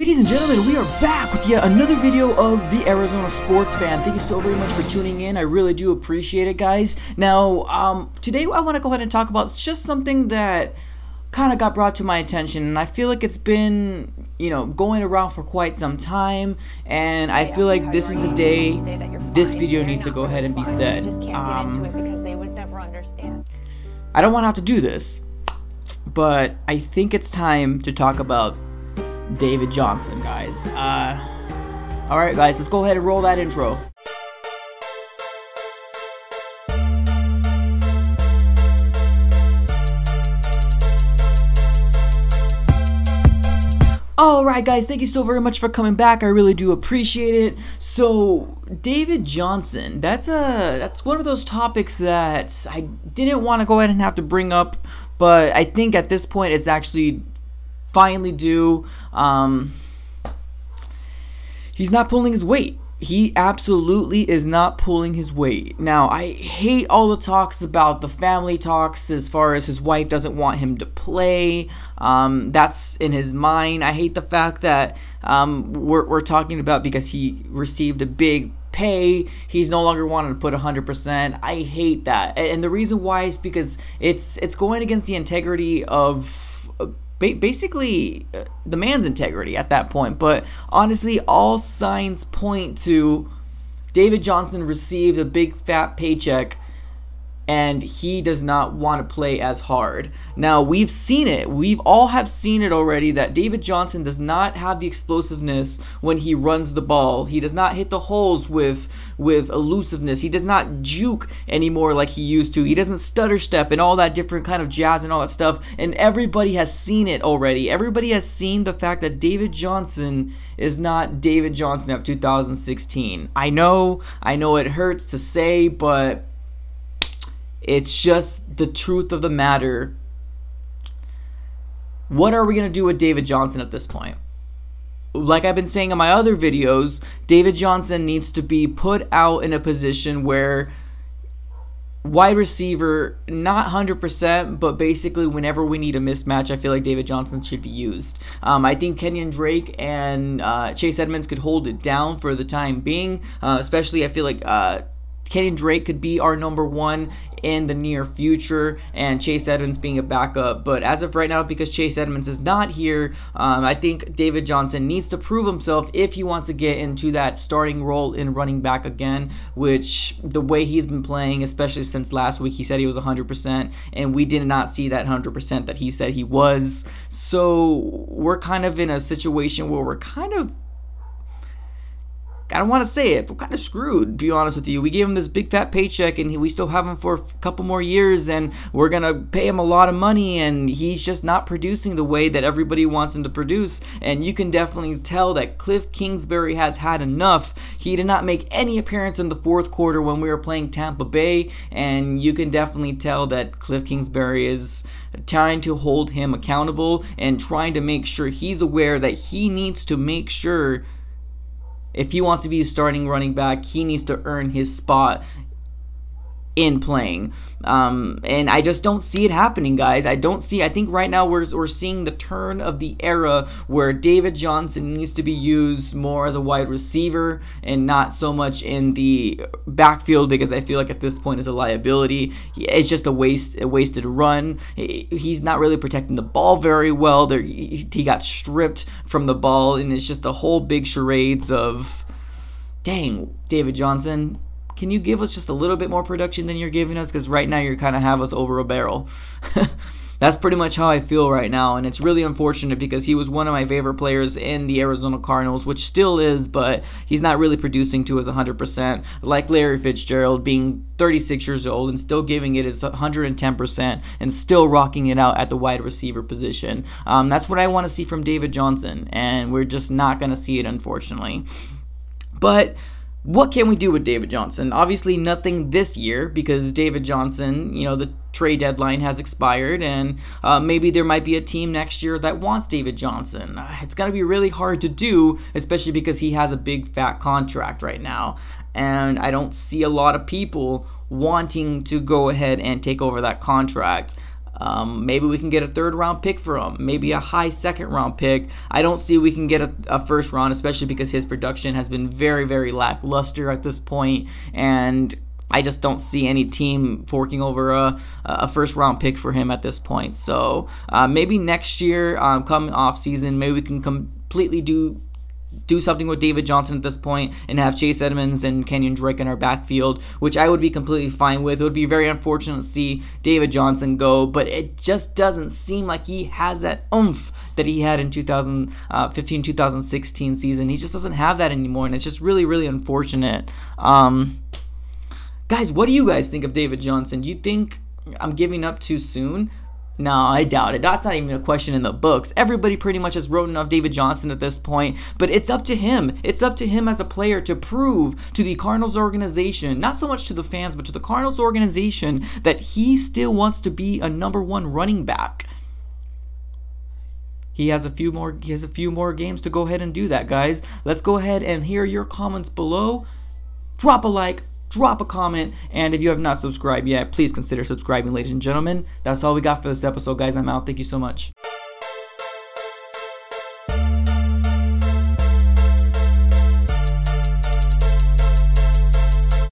Ladies and gentlemen, we are back with yet another video of the Arizona Sports Fan. Thank you so very much for tuning in. I really do appreciate it, guys. Now, today I want to go ahead and talk about just something that kind of got brought to my attention, and I feel like it's been, going around for quite some time, and I feel like this is the day this video needs to go ahead and be said. I don't want to have to do this, but I think it's time to talk about David Johnson, guys. Alright, guys, let's go ahead and roll that intro. Alright, guys, thank you so very much for coming back. I really do appreciate it. So, David Johnson, that's one of those topics that I didn't want to go ahead and have to bring up, but I think at this point it's actually finally due. He's not pulling his weight. He absolutely is not pulling his weight. Now, I hate all the talks about the family talks as far as his wife doesn't want him to play. That's in his mind. I hate the fact that we're talking about because he received a big pay, he's no longer wanting to put 100%. I hate that. And the reason why is because it's going against the integrity of basically the man's integrity at that point. But honestly, all signs point to David Johnson received a big fat paycheck and he does not want to play as hard. Now, we've seen it. We've all have seen it already that David Johnson does not have the explosiveness when he runs the ball. He does not hit the holes with elusiveness. He does not juke anymore like he used to. He doesn't stutter step and all that different kind of jazz and all that stuff. And everybody has seen it already. Everybody has seen the fact that David Johnson is not David Johnson of 2016. I know it hurts to say, but it's just the truth of the matter. What are we going to do with David Johnson at this point? Like I've been saying in my other videos, David Johnson needs to be put out in a position where wide receiver, not 100%, but basically whenever we need a mismatch, I feel like David Johnson should be used. I think Kenyon Drake and Chase Edmonds could hold it down for the time being, especially I feel like Kenyon Drake could be our #1 in the near future, and Chase Edmonds being a backup. But as of right now, because Chase Edmonds is not here, I think David Johnson needs to prove himself if he wants to get into that starting role in running back again, which the way he's been playing, especially since last week, he said he was 100%, and we did not see that 100% that he said he was. So we're kind of in a situation where we're kind of, I don't want to say it, but we're kind of screwed, to be honest with you. We gave him this big fat paycheck, and we still have him for a couple more years, and we're going to pay him a lot of money, and he's just not producing the way that everybody wants him to produce. And you can definitely tell that Cliff Kingsbury has had enough. He did not make any appearance in the fourth quarter when we were playing Tampa Bay, and you can definitely tell that Cliff Kingsbury is trying to hold him accountable and trying to make sure he's aware that he needs to make sure if he wants to be a starting running back, he needs to earn his spot in playing. And I just don't see it happening, guys. I think right now we're seeing the turn of the era where David Johnson needs to be used more as a wide receiver and not so much in the backfield, because I feel like at this point it's a liability. It's just a wasted run. He's not really protecting the ball very well. He got stripped from the ball, and it's just a whole big charades of, dang, David Johnson, can you give us just a little bit more production than you're giving us? Because right now you kind of have us over a barrel. That's pretty much how I feel right now, and it's really unfortunate because he was one of my favorite players in the Arizona Cardinals, which still is, but he's not really producing to his 100%, like Larry Fitzgerald being 36 years old and still giving it his 110% and still rocking it out at the wide receiver position. That's what I want to see from David Johnson, and we're just not going to see it, unfortunately. But what can we do with David Johnson? Obviously nothing this year, because David Johnson, the trade deadline has expired, and maybe there might be a team next year that wants David Johnson. It's going to be really hard to do, especially because he has a big fat contract right now, and I don't see a lot of people wanting to go ahead and take over that contract. Maybe we can get a 3rd round pick for him, maybe a high 2nd round pick. I don't see we can get a 1st round, especially because his production has been very, very lackluster at this point, and I just don't see any team forking over a 1st round pick for him at this point. So maybe next year, come off season, maybe we can completely do something with David Johnson at this point and have Chase Edmonds and Kenyon Drake in our backfield, which I would be completely fine with. It would be very unfortunate to see David Johnson go, but it just doesn't seem like he has that oomph that he had in 2015-2016 season. He just doesn't have that anymore, and it's just really, really unfortunate. Guys, what do you guys think of David Johnson? Do you think I'm giving up too soon? No, I doubt it. That's not even a question in the books. Everybody pretty much has written off David Johnson at this point, but it's up to him. It's up to him as a player to prove to the Cardinals organization, not so much to the fans, but to the Cardinals organization, that he still wants to be a #1 running back. He has a few more games to go ahead and do that, guys. Let's go ahead and hear your comments below. Drop a like, drop a comment, and if you have not subscribed yet, please consider subscribing, ladies and gentlemen. That's all we got for this episode, guys. I'm out. Thank you so much.